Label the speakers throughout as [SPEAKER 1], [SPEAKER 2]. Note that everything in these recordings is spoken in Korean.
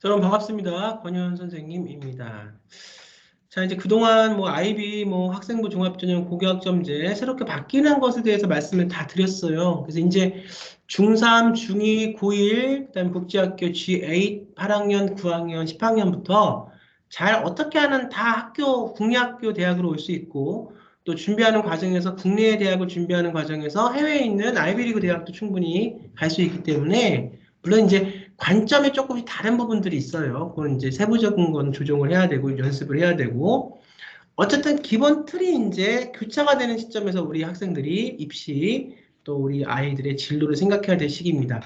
[SPEAKER 1] 여러분 반갑습니다. 권현 선생님입니다. 자, 이제 그동안 뭐 IB, 뭐 학생부 종합전형 고교학점제 새롭게 바뀌는 것에 대해서 말씀을 다 드렸어요. 그래서 이제 중3, 중2, 고1, 그다음에 국제학교 G8, 8학년, 9학년, 10학년부터 잘 어떻게 하는 다 학교, 국내 학교 대학으로 올 수 있고 또 준비하는 과정에서 국내 대학을 준비하는 과정에서 해외에 있는 아이비리그 대학도 충분히 갈 수 있기 때문에 물론 이제 관점이 조금씩 다른 부분들이 있어요. 그건 이제 세부적인 건 조정을 해야 되고 연습을 해야 되고 어쨌든 기본 틀이 이제 교차가 되는 시점에서 우리 학생들이 입시 또 우리 아이들의 진로를 생각해야 될 시기입니다.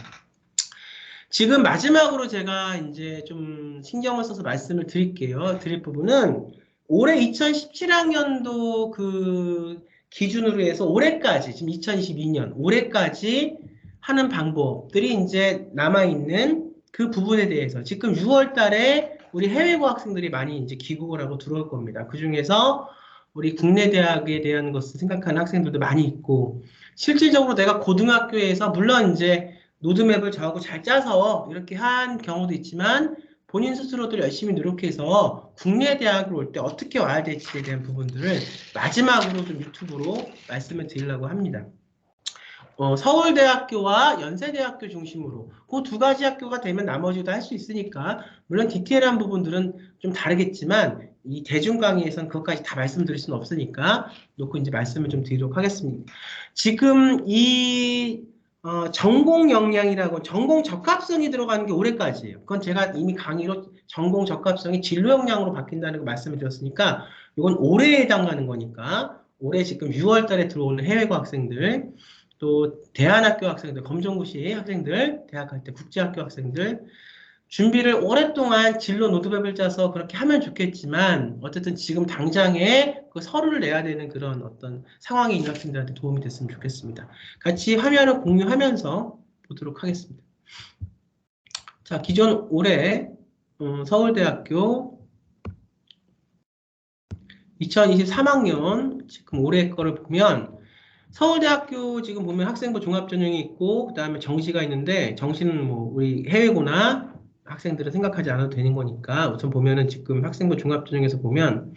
[SPEAKER 1] 지금 마지막으로 제가 이제 좀 신경을 써서 말씀을 드릴게요. 드릴 부분은 올해 2017학년도 그 기준으로 해서 올해까지 지금 2022년 올해까지 하는 방법들이 이제 남아있는 그 부분에 대해서 지금 6월 달에 우리 해외고 학생들이 많이 이제 귀국을 하고 들어올 겁니다. 그 중에서 우리 국내 대학에 대한 것을 생각하는 학생들도 많이 있고 실질적으로 내가 고등학교에서 물론 이제 로드맵을 저하고 잘 짜서 이렇게 한 경우도 있지만 본인 스스로도 열심히 노력해서 국내 대학을 올 때 어떻게 와야 될지에 대한 부분들을 마지막으로 좀 유튜브로 말씀을 드리려고 합니다. 서울대학교와 연세대학교 중심으로 그 두 가지 학교가 되면 나머지도 할 수 있으니까 물론 디테일한 부분들은 좀 다르겠지만 이 대중 강의에서는 그것까지 다 말씀드릴 수는 없으니까 놓고 이제 말씀을 좀 드리도록 하겠습니다. 지금 이 전공 역량이라고 전공 적합성이 들어가는 게 올해까지예요. 그건 제가 이미 강의로 전공 적합성이 진로 역량으로 바뀐다는 거 말씀을 드렸으니까 이건 올해에 해당하는 거니까 올해 지금 6월 달에 들어오는 해외고 학생들 또 대안학교 학생들, 검정고시 학생들, 대학 갈 때 국제학교 학생들 준비를 오랫동안 진로 로드맵을 짜서 그렇게 하면 좋겠지만 어쨌든 지금 당장에 그 서류를 내야 되는 그런 어떤 상황이 있는 학생들한테 도움이 됐으면 좋겠습니다. 같이 화면을 공유하면서 보도록 하겠습니다. 자, 기존 올해 서울대학교 2023학년 지금 올해 거를 보면 서울대학교 지금 보면 학생부 종합전형이 있고 그 다음에 정시가 있는데 정시는 뭐 우리 해외고나 학생들은 생각하지 않아도 되는 거니까 우선 보면은 지금 학생부 종합전형에서 보면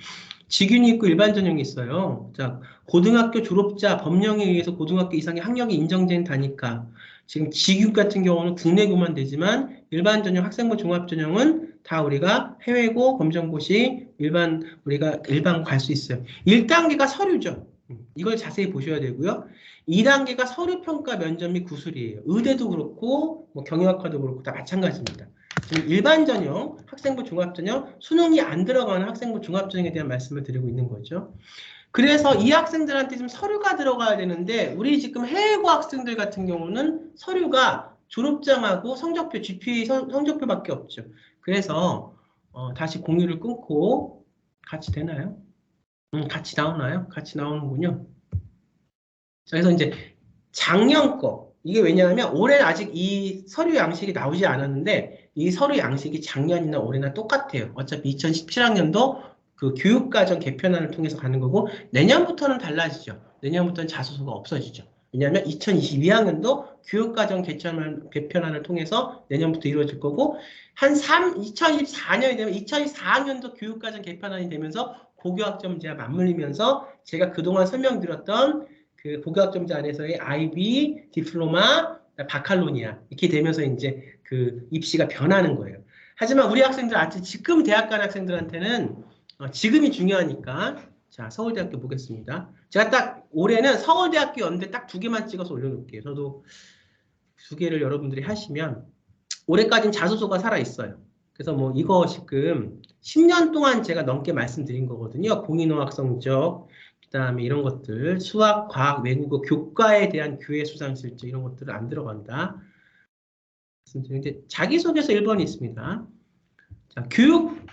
[SPEAKER 1] 직윤이 있고 일반 전형이 있어요. 자, 고등학교 졸업자 법령에 의해서 고등학교 이상의 학력이 인정된 다니까 지금 직윤 같은 경우는 국내고만 되지만 일반 전형 학생부 종합전형은 다 우리가 해외고 검정고시 우리가 일반 갈 수 있어요. 1단계가 서류죠. 이걸 자세히 보셔야 되고요. 2단계가 서류평가 면접 및 구술이에요. 의대도 그렇고 뭐 경영학과도 그렇고 다 마찬가지입니다. 지금 일반 전형, 학생부 종합전형, 수능이 안 들어가는 학생부 종합전형에 대한 말씀을 드리고 있는 거죠. 그래서 이 학생들한테 좀 서류가 들어가야 되는데 우리 지금 해외고 학생들 같은 경우는 서류가 졸업장하고 성적표, GPA 성적표밖에 없죠. 그래서 다시 공유를 끊고 같이 되나요? 같이 나오나요? 같이 나오는군요. 자, 그래서 이제 작년 거 이게 왜냐하면 올해 아직 이 서류 양식이 나오지 않았는데 이 서류 양식이 작년이나 올해나 똑같아요. 어차피 2017학년도 그 교육과정 개편안을 통해서 가는 거고 내년부터는 달라지죠. 내년부터는 자소서가 없어지죠. 왜냐하면 2022학년도 교육과정 개편안을 통해서 내년부터 이루어질 거고 2024년이 되면 2024학년도 교육과정 개편안이 되면서 고교학점제와 맞물리면서 제가 그동안 설명드렸던 그 고교학점제 안에서의 IB, 디플로마, 바칼로니아 이렇게 되면서 이제 그 입시가 변하는 거예요. 하지만 우리 학생들 아직 지금 대학 간 학생들한테는 지금이 중요하니까 자 서울대학교 보겠습니다. 제가 딱 올해는 서울대학교 연대 딱 2개만 찍어서 올려놓을게요. 저도 2개를 여러분들이 하시면 올해까지는 자소서가 살아있어요. 그래서 뭐 이거 지금 10년 동안 제가 넘게 말씀드린 거거든요. 공인어학 성적, 그 다음에 이런 것들, 수학, 과학, 외국어, 교과에 대한 교회 수상 실적 이런 것들은 안 들어간다. 근데 자기소개서 1번이 있습니다. 자,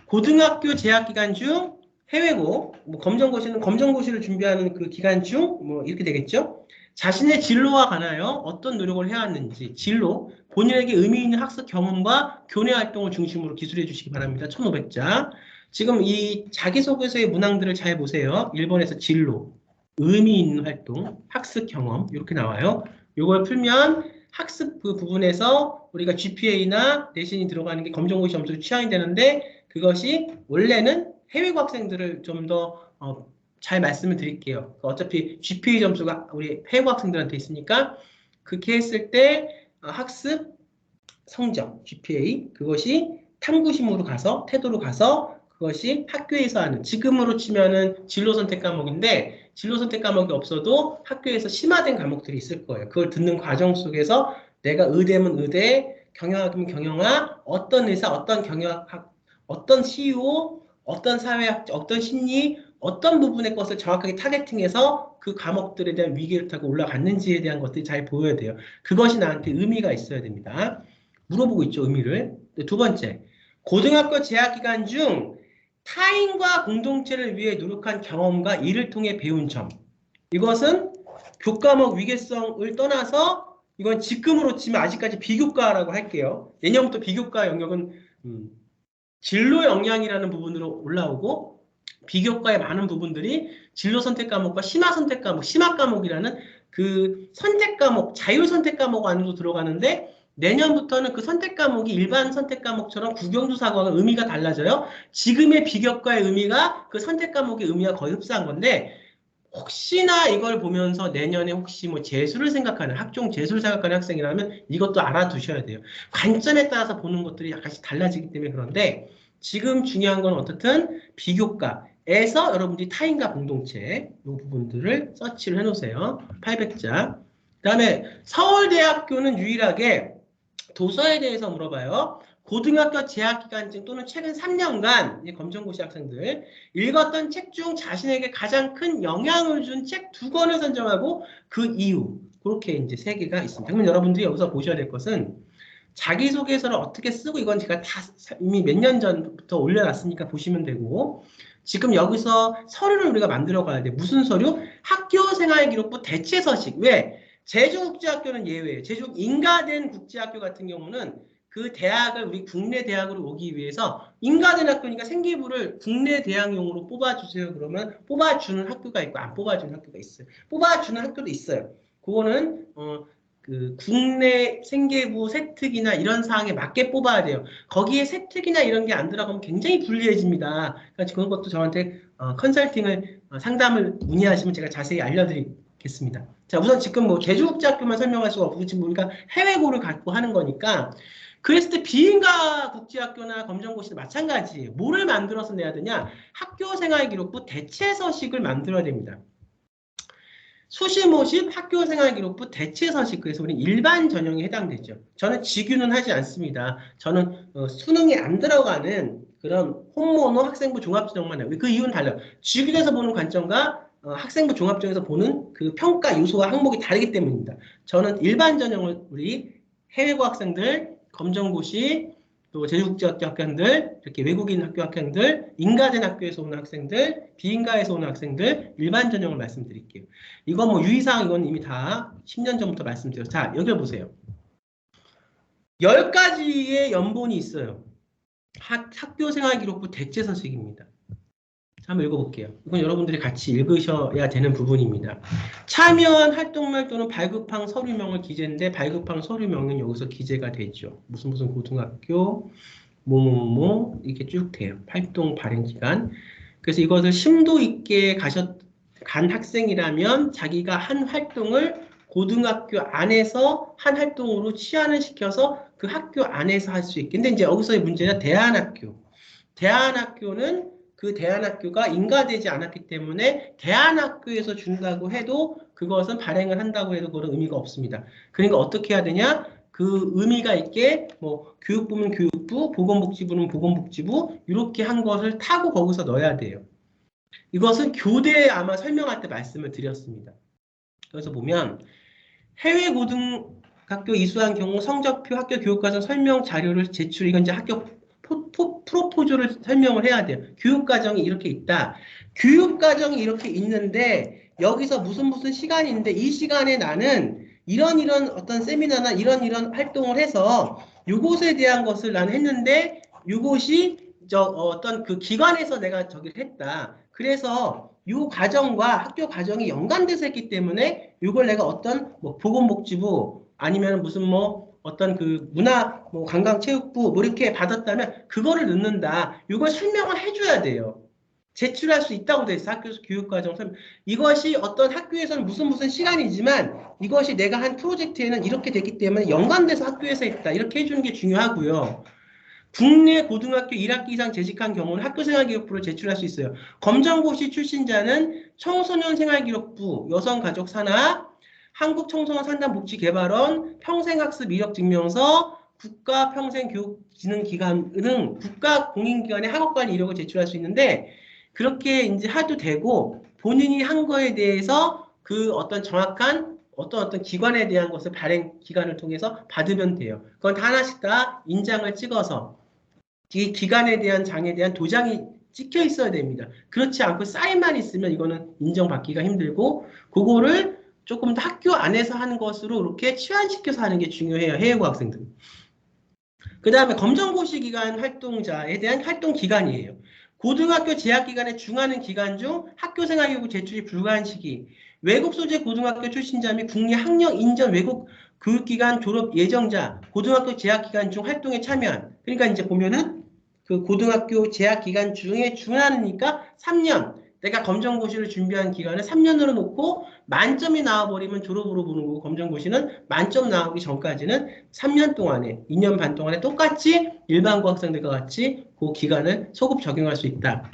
[SPEAKER 1] 고등학교 재학 기간 중 해외고, 뭐 검정고시는 검정고시를 준비하는 그 기간 중, 뭐 이렇게 되겠죠? 자신의 진로와 관하여 어떤 노력을 해왔는지, 진로, 본인에게 의미 있는 학습 경험과 교내 활동을 중심으로 기술해 주시기 바랍니다. 1500자. 지금 이 자기소개서의 문항들을 잘 보세요. 1번에서 진로, 의미 있는 활동, 학습 경험, 이렇게 나와요. 이걸 풀면 학습 그 부분에서 우리가 GPA나 내신이 들어가는 게 검정고시 점수로 취향이 되는데 그것이 원래는 해외고 학생들을 좀 더 잘 말씀을 드릴게요. 어차피 GPA 점수가 우리 해외고 학생들한테 있으니까 그렇게 했을 때 학습 성적 GPA 그것이 탐구심으로 가서 태도로 가서 그것이 학교에서 하는 지금으로 치면은 진로 선택 과목인데 진로 선택 과목이 없어도 학교에서 심화된 과목들이 있을 거예요. 그걸 듣는 과정 속에서 내가 의대면 의대, 경영학이면 경영학, 어떤 의사, 어떤 경영학, 어떤 CEO, 어떤 사회학, 어떤 심리, 어떤 부분의 것을 정확하게 타겟팅해서 그 과목들에 대한 위기를 타고 올라갔는지에 대한 것들이 잘 보여야 돼요. 그것이 나한테 의미가 있어야 됩니다. 물어보고 있죠, 의미를. 두 번째, 고등학교 재학 기간 중 타인과 공동체를 위해 노력한 경험과 이를 통해 배운 점. 이것은 교과목 위계성을 떠나서 이건 지금으로 치면 아직까지 비교과라고 할게요. 내년부터 비교과 영역은 진로 역량이라는 부분으로 올라오고 비교과의 많은 부분들이 진로 선택 과목과 심화 선택 과목, 심화 과목이라는 그 선택 과목, 자율 선택 과목 안으로 들어가는데 내년부터는 그 선택 과목이 일반 선택 과목처럼 국영수사과가 의미가 달라져요. 지금의 비교과의 의미가 그 선택 과목의 의미가 거의 흡사한 건데 혹시나 이걸 보면서 내년에 혹시 뭐 재수를 생각하는 학종 재수를 생각하는 학생이라면 이것도 알아두셔야 돼요. 관점에 따라서 보는 것들이 약간씩 달라지기 때문에 그런데 지금 중요한 건 어떻든 비교과에서 여러분들이 타인과 공동체 이 부분들을 서치를 해놓으세요. 800자. 그 다음에 서울대학교는 유일하게 도서에 대해서 물어봐요. 고등학교 재학기간중 또는 최근 3년간 검정고시 학생들 읽었던 책 중 자신에게 가장 큰 영향을 준 책 2권을 선정하고 그 이유 그렇게 이제 3개가 있습니다. 그러면 여러분들이 여기서 보셔야 될 것은 자기소개서를 어떻게 쓰고 이건 제가 다 이미 몇 년 전부터 올려놨으니까 보시면 되고 지금 여기서 서류를 우리가 만들어 가야 돼. 무슨 서류? 학교생활기록부 대체서식. 왜? 제주국제학교는 예외예요. 제주 인가된 국제학교 같은 경우는 그 대학을 우리 국내 대학으로 오기 위해서 인가된 학교니까 생기부를 국내 대학용으로 뽑아주세요. 그러면 뽑아주는 학교가 있고 안 뽑아주는 학교가 있어요. 뽑아주는 학교도 있어요. 그거는 그 국내 생계부 세특이나 이런 사항에 맞게 뽑아야 돼요. 거기에 세특이나 이런 게 안 들어가면 굉장히 불리해집니다. 그러니까 그런 것도 저한테 컨설팅을 상담을 문의하시면 제가 자세히 알려드리겠습니다. 자, 우선 지금 뭐 제주국제학교만 설명할 수가 없고 지금 우리가 해외고를 갖고 하는 거니까 그랬을 때 비인가 국제학교나 검정고시도 마찬가지예요. 뭐를 만들어서 내야 되냐? 학교생활기록부 대체서식을 만들어야 됩니다. 수시모집 학교생활기록부 대체서식 그래서 우리 일반 전형에 해당되죠. 저는 직유는 하지 않습니다. 저는 수능에 안 들어가는 그런 혼모노 학생부 종합전형만 해요. 그 이유는 달라요. 직유에서 보는 관점과 학생부 종합전형에서 보는 그 평가 요소와 항목이 다르기 때문입니다. 저는 일반 전형을 우리 해외고 학생들, 검정고시, 또 제주국제학교 학생들, 이렇게 외국인 학교 학생들, 인가된 학교에서 오는 학생들, 비인가에서 오는 학생들, 일반 전형을 말씀드릴게요. 이건 뭐 유의사항 이건 이미 다 10년 전부터 말씀드려요. 자, 여기 보세요. 10가지의 연본이 있어요. 학교생활기록부 대체서식입니다. 한번 읽어볼게요. 이건 여러분들이 같이 읽으셔야 되는 부분입니다. 참여한 활동명 또는 발급한 서류명을 기재했는데 발급한 서류명은 여기서 기재가 되죠. 무슨 고등학교 뭐뭐뭐 이렇게 쭉 돼요. 활동 발행 기간. 그래서 이것을 심도 있게 간 학생이라면 자기가 한 활동을 고등학교 안에서 한 활동으로 치환을 시켜서 그 학교 안에서 할 수 있게. 근데 이제 여기서의 문제는 대안학교. 대안학교는 그 대안학교가 인가되지 않았기 때문에 대안학교에서 준다고 해도 그것은 발행을 한다고 해도 그런 의미가 없습니다. 그러니까 어떻게 해야 되냐? 그 의미가 있게 뭐 교육부는 교육부, 보건복지부는 보건복지부 이렇게 한 것을 타고 거기서 넣어야 돼요. 이것은 교대에 아마 설명할 때 말씀을 드렸습니다. 그래서 보면 해외 고등학교 이수한 경우 성적표 학교 교육과정 설명 자료를 제출 이건 이제 학교 프로포즈를 설명을 해야 돼요. 교육과정이 이렇게 있다. 교육과정이 이렇게 있는데 여기서 무슨 시간인데 이 시간에 나는 이런 어떤 세미나나 이런 활동을 해서 이것에 대한 것을 나는 했는데 이것이 어떤 그 기관에서 내가 저기를 했다. 그래서 이 과정과 학교 과정이 연관돼서 했기 때문에 이걸 내가 어떤 뭐 보건복지부 아니면 무슨 뭐 어떤 그 문화 뭐 관광체육부 뭐 이렇게 받았다면 그거를 넣는다. 이걸 설명을 해줘야 돼요. 제출할 수 있다고 돼 있어. 학교 교육과정 설명. 이것이 어떤 학교에서는 무슨 시간이지만 이것이 내가 한 프로젝트에는 이렇게 됐기 때문에 연관돼서 학교에서 했다. 이렇게 해주는 게 중요하고요. 국내 고등학교 1학기 이상 재직한 경우는 학교생활기록부를 제출할 수 있어요. 검정고시 출신자는 청소년생활기록부, 여성가족산하, 한국청소년산담복지개발원, 평생학습 이력증명서, 국가평생교육진흥기관 등 국가공인기관의 학업관리 이력을 제출할 수 있는데 그렇게 이제 해도 되고 본인이 한 거에 대해서 그 어떤 정확한 어떤 기관에 대한 것을 발행 기관을 통해서 받으면 돼요. 그건 다 하나씩 다 인장을 찍어서 이 기관에 대한 장에 대한 도장이 찍혀 있어야 됩니다. 그렇지 않고 사인만 있으면 이거는 인정받기가 힘들고 그거를 조금 더 학교 안에서 하는 것으로 이렇게 치환시켜서 하는 게 중요해요. 해외고 학생들. 그 다음에 검정고시 기간 활동자에 대한 활동 기간이에요. 고등학교 재학기간에 중하는 기간 중 학교생활기록 제출이 불가한 시기, 외국 소재 고등학교 출신자 및 국내 학력 인정 외국 교육기관 졸업 예정자, 고등학교 재학기간 중 활동에 참여한, 그러니까 이제 보면은 그 고등학교 재학기간 중에 중하니까 3년, 내가 검정고시를 준비한 기간을 3년으로 놓고 만점이 나와버리면 졸업으로 보는 거고 검정고시는 만점 나오기 전까지는 3년 동안에 2년 반 동안에 똑같이 일반고 학생들과 같이 그 기간을 소급 적용할 수 있다.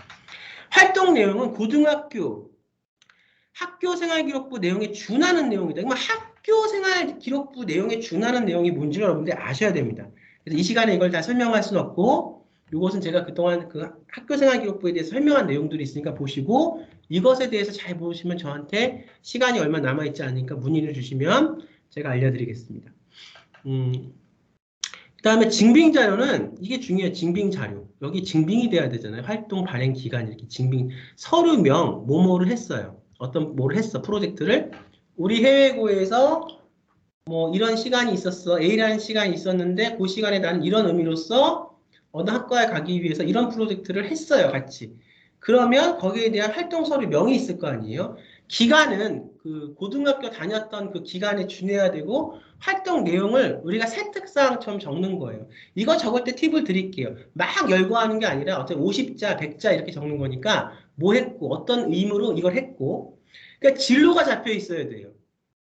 [SPEAKER 1] 활동 내용은 고등학교 학교생활기록부 내용에 준하는 내용이다. 그러면 학교생활기록부 내용에 준하는 내용이 뭔지 여러분들이 아셔야 됩니다. 그래서 이 시간에 이걸 다 설명할 수는 없고 이것은 제가 그동안 그 학교생활기록부에 대해서 설명한 내용들이 있으니까 보시고 이것에 대해서 잘 보시면 저한테 시간이 얼마 남아있지 않으니까 문의를 주시면 제가 알려드리겠습니다. 그 다음에 징빙자료는 이게 중요해요. 징빙자료. 여기 징빙이 돼야 되잖아요. 활동 발행 기간 이렇게 징빙. 서류명 뭐뭐를 했어요. 어떤 뭐를 했어. 프로젝트를. 우리 해외고에서 뭐 이런 시간이 있었어. A라는 시간이 있었는데 그 시간에 나는 이런 의미로서 어느 학과에 가기 위해서 이런 프로젝트를 했어요. 같이. 그러면 거기에 대한 활동 서류명이 있을 거 아니에요. 기간은 그 고등학교 다녔던 그 기간에 준해야 되고 활동 내용을 우리가 세특사항처럼 적는 거예요. 이거 적을 때 팁을 드릴게요. 막 열거하는 게 아니라 어차피 50자, 100자 이렇게 적는 거니까 뭐 했고 어떤 의무로 이걸 했고 그러니까 진로가 잡혀 있어야 돼요.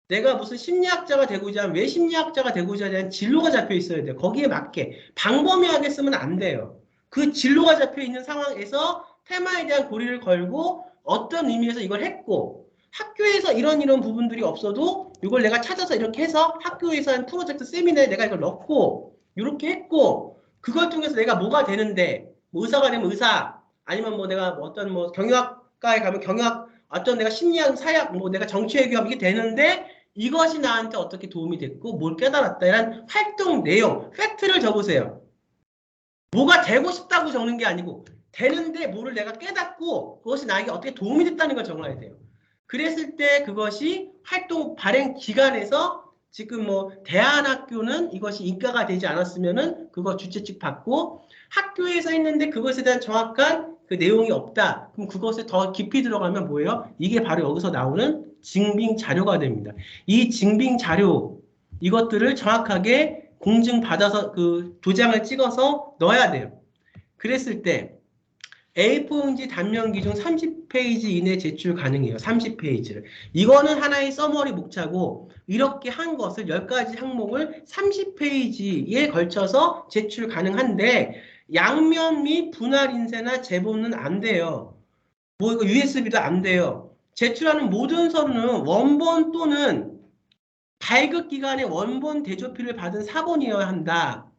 [SPEAKER 1] 내가 무슨 심리학자가 되고자 하면 왜 심리학자가 되고자 하는 진로가 잡혀 있어야 돼요. 거기에 맞게 방범위하게 쓰면 안 돼요. 그 진로가 잡혀 있는 상황에서 테마에 대한 고리를 걸고 어떤 의미에서 이걸 했고 학교에서 이런 부분들이 없어도 이걸 내가 찾아서 이렇게 해서 학교에서 한 프로젝트 세미나에 내가 이걸 넣고 이렇게 했고 그걸 통해서 내가 뭐가 되는데 뭐 의사가 되면 의사 아니면 뭐 내가 어떤 뭐 경영학과에 가면 경영학 어떤 내가 심리학, 사약, 뭐 내가 정치외교학 이게 되는데 이것이 나한테 어떻게 도움이 됐고 뭘 깨달았다 이런 활동 내용, 팩트를 적으세요. 뭐가 되고 싶다고 적는 게 아니고 되는데 뭐를 내가 깨닫고 그것이 나에게 어떻게 도움이 됐다는 걸 적어야 돼요. 그랬을 때 그것이 활동 발행 기간에서 지금 뭐 대안학교는 이것이 인가가 되지 않았으면은 그거 주최 측 받고 학교에서 했는데 그것에 대한 정확한 그 내용이 없다. 그럼 그것에 더 깊이 들어가면 뭐예요? 이게 바로 여기서 나오는 증빙 자료가 됩니다. 이 증빙 자료 이것들을 정확하게 공증받아서 그 도장을 찍어서 넣어야 돼요. 그랬을 때 A4용지 단면 기준 30페이지 이내 제출 가능해요. 30페이지를. 이거는 하나의 서머리 목차고 이렇게 한 것을 10가지 항목을 30페이지에 걸쳐서 제출 가능한데 양면 및 분할 인쇄나 제본은 안 돼요. 뭐 이거 USB도 안 돼요. 제출하는 모든 서류는 원본 또는 발급 기간에 원본 대조필을 받은 사본이어야 한다.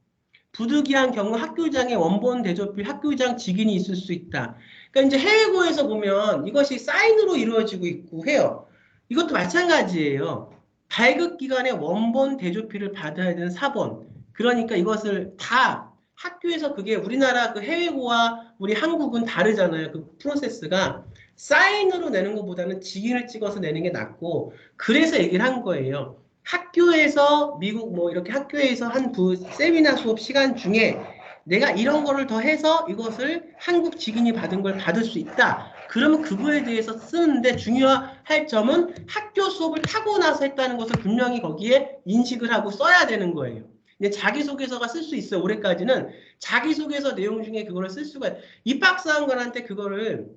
[SPEAKER 1] 부득이한 경우 학교장의 원본 대조필 학교장 직인이 있을 수 있다. 그러니까 이제 해외고에서 보면 이것이 사인으로 이루어지고 있고 해요. 이것도 마찬가지예요. 발급 기간에 원본 대조필을 받아야 되는 사본. 그러니까 이것을 다 학교에서 그게 우리나라 그 해외고와 우리 한국은 다르잖아요. 그 프로세스가 사인으로 내는 것보다는 직인을 찍어서 내는 게 낫고 그래서 얘기를 한 거예요. 학교에서 미국 뭐 이렇게 학교에서 한 세미나 수업 시간 중에 내가 이런 거를 더 해서 이것을 한국 직인이 받은 걸 받을 수 있다. 그러면 그거에 대해서 쓰는데 중요할 점은 학교 수업을 타고 나서 했다는 것을 분명히 거기에 인식을 하고 써야 되는 거예요. 근데 자기소개서가 쓸 수 있어요. 올해까지는 자기소개서 내용 중에 그거를 쓸 수가 있어요. 입학사항관한테 그거를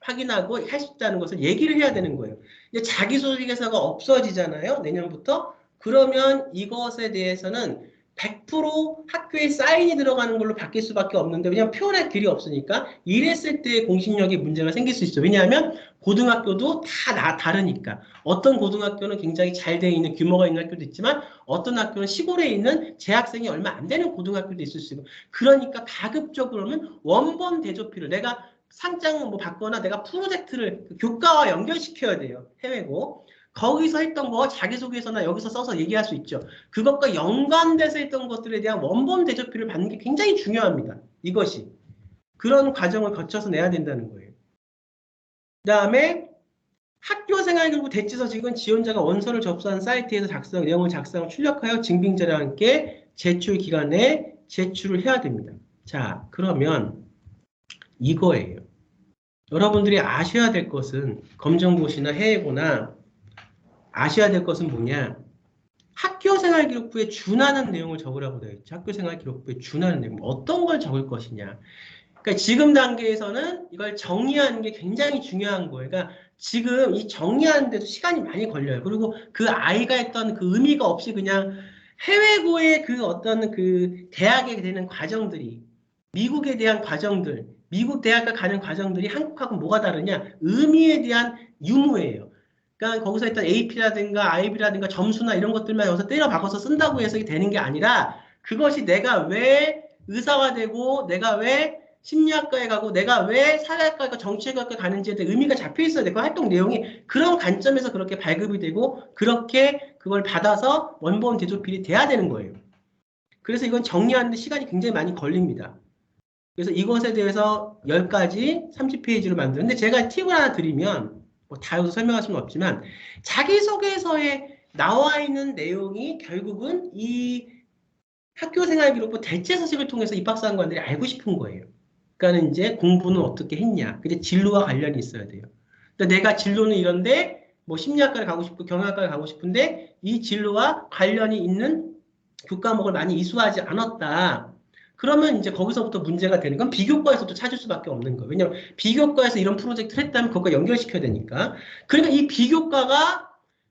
[SPEAKER 1] 확인하고 할 수 있다는 것을 얘기를 해야 되는 거예요. 이제 자기소개서가 없어지잖아요. 내년부터. 그러면 이것에 대해서는 100% 학교에 사인이 들어가는 걸로 바뀔 수밖에 없는데 왜냐하면 표현할 길이 없으니까 이랬을 때 공신력에 문제가 생길 수 있어요. 왜냐하면 고등학교도 다 다르니까 어떤 고등학교는 굉장히 잘 돼 있는 규모가 있는 학교도 있지만 어떤 학교는 시골에 있는 재학생이 얼마 안 되는 고등학교도 있을 수 있고 그러니까 가급적으로는 원본 대조필을 내가 상장 뭐 받거나 내가 프로젝트를 교과와 연결시켜야 돼요. 해외고. 거기서 했던 거 자기소개서나 여기서 써서 얘기할 수 있죠. 그것과 연관돼서 했던 것들에 대한 원본 대조표를 받는 게 굉장히 중요합니다. 이것이. 그런 과정을 거쳐서 내야 된다는 거예요. 그 다음에 학교생활교육 대체서식은 지원자가 원서를 접수한 사이트에서 내용을 작성하고 출력하여 증빙자와 함께 제출 기간에 제출을 해야 됩니다. 자, 그러면 이거예요. 여러분들이 아셔야 될 것은 검정고시나 해외고나 아셔야 될 것은 뭐냐? 학교생활기록부에 준하는 내용을 적으라고 되어 있죠. 학교생활기록부에 준하는 내용. 어떤 걸 적을 것이냐. 그러니까 지금 단계에서는 이걸 정리하는 게 굉장히 중요한 거예요. 그러니까 지금 이 정리하는데도 시간이 많이 걸려요. 그리고 그 아이가 했던 그 의미가 없이 그냥 해외고의 그 어떤 그 대학에 되는 과정들이 미국에 대한 과정들, 미국 대학가 가는 과정들이 한국하고 뭐가 다르냐? 의미에 대한 유무예요. 그러니까 거기서 일단 AP라든가 IB라든가 점수나 이런 것들만 여기서 때려 박아서 쓴다고 해서 되는 게 아니라 그것이 내가 왜 의사가 되고 내가 왜 심리학과에 가고 내가 왜 사회학과에 정치학과에 가는지에 대한 의미가 잡혀 있어야 돼. 그 활동 내용이 그런 관점에서 그렇게 발급이 되고 그렇게 그걸 받아서 원본 대조필이 돼야 되는 거예요. 그래서 이건 정리하는데 시간이 굉장히 많이 걸립니다. 그래서 이것에 대해서 10가지 30페이지로 만드는데 제가 팁을 하나 드리면 다 여기서 설명할 수는 없지만 자기소개서에 나와 있는 내용이 결국은 이 학교생활기록부 대체서식을 통해서 입학사관관들이 알고 싶은 거예요. 그러니까 이제 공부는 어떻게 했냐. 근데 진로와 관련이 있어야 돼요. 그러니까 내가 진로는 이런데 뭐 심리학과를 가고 싶고 경영학과를 가고 싶은데 이 진로와 관련이 있는 교과목을 많이 이수하지 않았다. 그러면 이제 거기서부터 문제가 되는 건 비교과에서도 찾을 수밖에 없는 거예요. 왜냐하면 비교과에서 이런 프로젝트를 했다면 그것과 연결시켜야 되니까. 그러니까 이 비교과가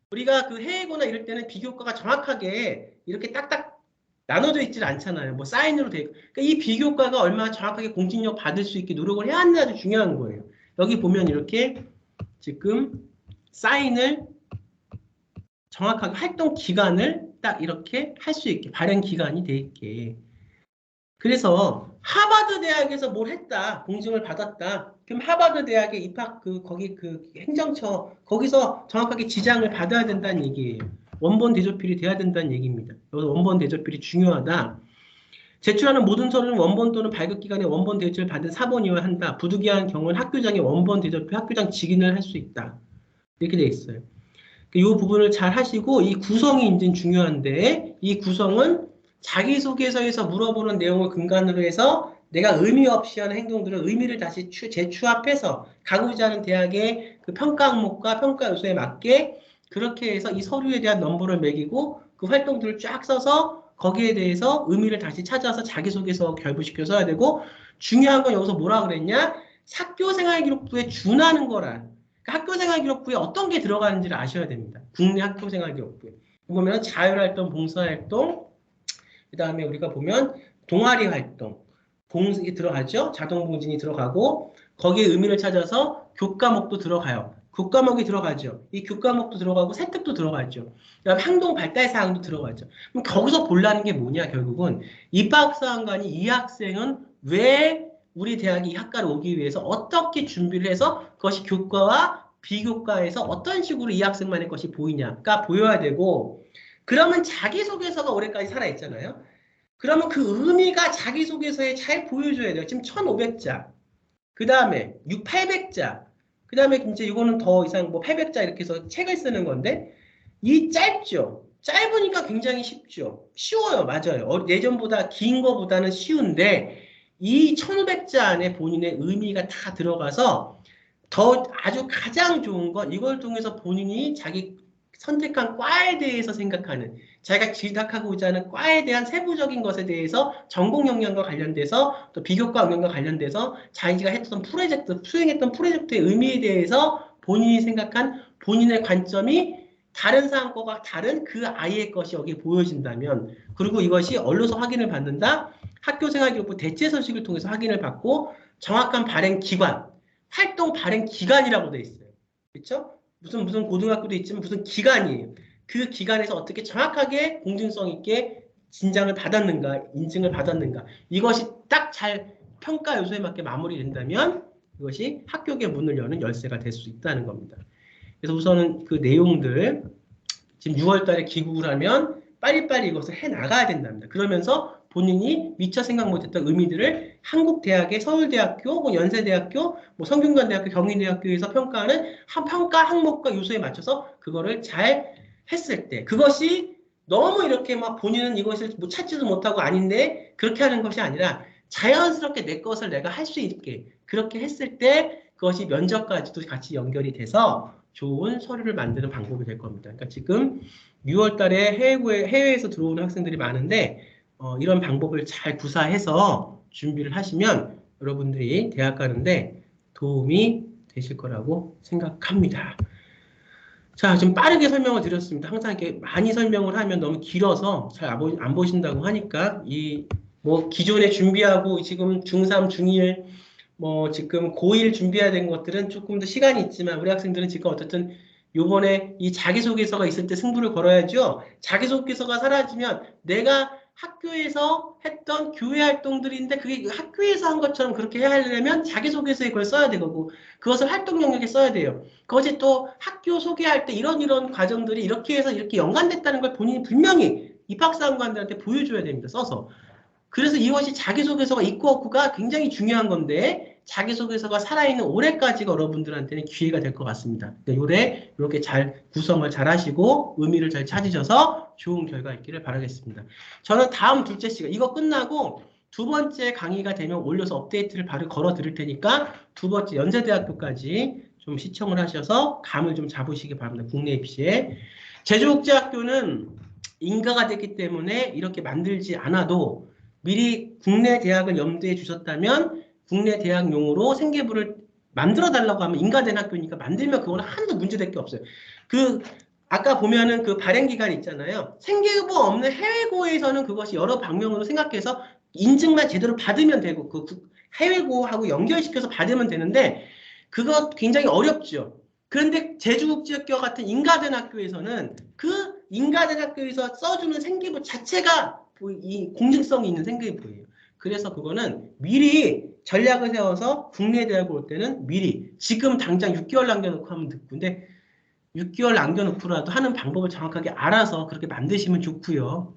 [SPEAKER 1] 우리가 그 해외고나 이럴 때는 비교과가 정확하게 이렇게 딱딱 나눠져 있질 않잖아요. 뭐 사인으로 돼 있고. 그러니까 이 비교과가 얼마나 정확하게 공신력 받을 수 있게 노력을 해야 하는지 아주 중요한 거예요. 여기 보면 이렇게 지금 사인을 정확하게 활동 기간을 딱 이렇게 할 수 있게 발행 기간이 돼 있게. 그래서 하버드 대학에서 뭘 했다, 공증을 받았다. 그럼 하버드 대학에 입학 거기 행정처 거기서 정확하게 지장을 받아야 된다는 얘기예요. 원본 대조필이 돼야 된다는 얘기입니다. 여기서 원본 대조필이 중요하다. 제출하는 모든 서류는 원본 또는 발급기관에 원본 대조를 받은 사본이어야 한다. 부득이한 경우는 학교장이 원본 대조표 학교장 직인을 할 수 있다. 이렇게 돼 있어요. 이 부분을 잘 하시고 이 구성이 이제 중요한데 이 구성은 자기소개서에서 물어보는 내용을 근간으로 해서 내가 의미 없이 하는 행동들을 의미를 다시 재추합해서 가고자 하는 대학의 그 평가 항목과 평가 요소에 맞게 그렇게 해서 이 서류에 대한 넘버를 매기고 그 활동들을 쫙 써서 거기에 대해서 의미를 다시 찾아서 자기소개서 결부시켜 써야 되고 중요한 건 여기서 뭐라 그랬냐? 학교생활기록부에 준하는 거란 학교생활기록부에 어떤 게 들어가는지를 아셔야 됩니다. 국내 학교생활기록부에. 보면 자율활동, 봉사활동, 그 다음에 우리가 보면 동아리 활동, 봉이 들어가죠. 자동봉진이 들어가고 거기에 의미를 찾아서 교과목도 들어가요. 교과목이 들어가죠. 이 교과목도 들어가고 세특도 들어가죠. 그다음에 행동 발달 사항도 들어가죠. 그럼 거기서 보려는 게 뭐냐 결국은 입학사항관이 이 학생은 왜 우리 대학이 이 학과를 오기 위해서 어떻게 준비를 해서 그것이 교과와 비교과에서 어떤 식으로 이 학생만의 것이 보이냐가 보여야 되고 그러면 자기소개서가 올해까지 살아있잖아요. 그러면 그 의미가 자기소개서에 잘 보여줘야 돼요. 지금 1,500자, 그 다음에 800자, 그 다음에 이제 이거는 더 이상 뭐 800자 이렇게 해서 책을 쓰는 건데 이 짧죠. 짧으니까 굉장히 쉽죠. 쉬워요. 맞아요. 예전보다 긴 거보다는 쉬운데 이 1,500자 안에 본인의 의미가 다 들어가서 더 아주 가장 좋은 건 이걸 통해서 본인이 자기 선택한 과에 대해서 생각하는, 자기가 진학하고자 하는 과에 대한 세부적인 것에 대해서 전공 역량과 관련돼서 또 비교과 응용과 관련돼서 자기가 했던 프로젝트, 수행했던 프로젝트의 의미에 대해서 본인이 생각한 본인의 관점이 다른 사람과 다른 그 아이의 것이 여기에 보여진다면, 그리고 이것이 언론서 확인을 받는다, 학교생활기록부 대체 서식을 통해서 확인을 받고 정확한 발행 기관, 활동 발행 기관이라고 돼 있어요. 그렇죠? 무슨 고등학교도 있지만 무슨 기관이에요. 그 기관에서 어떻게 정확하게 공정성 있게 진장을 받았는가, 인증을 받았는가, 이것이 딱 잘 평가 요소에 맞게 마무리된다면 이것이 합격의 문을 여는 열쇠가 될 수 있다는 겁니다. 그래서 우선은 그 내용들, 지금 6월 달에 귀국을 하면 빨리빨리 이것을 해나가야 된답니다. 그러면서 본인이 미처 생각 못했던 의미들을 한국 대학의 서울대학교, 뭐 연세대학교, 뭐 성균관대학교, 경희대학교에서 평가하는 평가 항목과 요소에 맞춰서 그거를 잘 했을 때, 그것이 너무 이렇게 막 본인은 이것을 뭐 찾지도 못하고 아닌데 그렇게 하는 것이 아니라 자연스럽게 내 것을 내가 할 수 있게 그렇게 했을 때 그것이 면접까지도 같이 연결이 돼서 좋은 서류를 만드는 방법이 될 겁니다. 그러니까 지금 6월 달에 해외에서 들어오는 학생들이 많은데 이런 방법을 잘 구사해서 준비를 하시면 여러분들이 대학 가는데 도움이 되실 거라고 생각합니다. 자, 좀 빠르게 설명을 드렸습니다. 항상 이렇게 많이 설명을 하면 너무 길어서 잘 안 보신다고 하니까 뭐 기존에 준비하고 지금 중3, 중1, 뭐 지금 고1 준비해야 되는 것들은 조금 더 시간이 있지만 우리 학생들은 지금 어쨌든 요번에 이 자기소개서가 있을 때 승부를 걸어야죠. 자기소개서가 사라지면 내가 학교에서 했던 교회 활동들인데 그게 학교에서 한 것처럼 그렇게 해야 하려면 자기소개서에 그걸 써야 되고 그것을 활동 영역에 써야 돼요. 그것이 또 학교 소개할 때 이런 과정들이 이렇게 해서 이렇게 연관됐다는 걸 본인이 분명히 입학사관관들한테 보여줘야 됩니다. 써서. 그래서 이것이 자기소개서가 있고 없고가 굉장히 중요한 건데 자기소개서가 살아있는 올해까지가 여러분들한테는 기회가 될 것 같습니다. 그러니까 올해 이렇게 잘 구성을 잘 하시고 의미를 잘 찾으셔서 좋은 결과 있기를 바라겠습니다. 저는 다음 둘째 시간 이거 끝나고 두 번째 강의가 되면 올려서 업데이트를 바로 걸어 드릴 테니까 두 번째 연세대학교까지 좀 시청을 하셔서 감을 좀 잡으시기 바랍니다. 국내 입시에. 제주국제학교는 인가가 됐기 때문에 이렇게 만들지 않아도 미리 국내 대학을 염두에 주셨다면 국내 대학용으로 생계부를 만들어 달라고 하면 인가된 학교니까 만들면 그거는 하나도 문제될 게 없어요. 아까 보면은 그 발행 기간 있잖아요. 생계부 없는 해외고에서는 그것이 여러 방면으로 생각해서 인증만 제대로 받으면 되고 그 해외고하고 연결시켜서 받으면 되는데 그거 굉장히 어렵죠. 그런데 제주국제학교 같은 인가된 학교에서는 그 인가된 학교에서 써주는 생계부 자체가 이 공직성이 있는 생계부예요. 그래서 그거는 미리 전략을 세워서 국내 대학을 올 때는 미리 지금 당장 6개월 남겨놓고 하면 듣고 근데 6개월 남겨놓고라도 하는 방법을 정확하게 알아서 그렇게 만드시면 좋고요.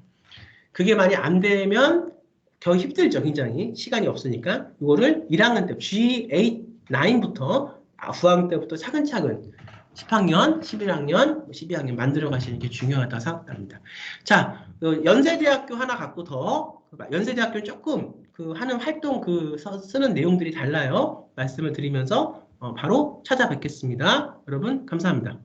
[SPEAKER 1] 그게 많이 안 되면 더 힘들죠. 굉장히 시간이 없으니까 이거를 1학년 때 G8, 9부터 9학년 때부터 차근차근 10학년, 11학년, 12학년 만들어 가시는 게 중요하다고 생각합니다. 자, 연세대학교 하나 갖고 연세대학교는 조금 하는 활동 쓰는 내용들이 달라요. 말씀을 드리면서 바로 찾아뵙겠습니다. 여러분 감사합니다.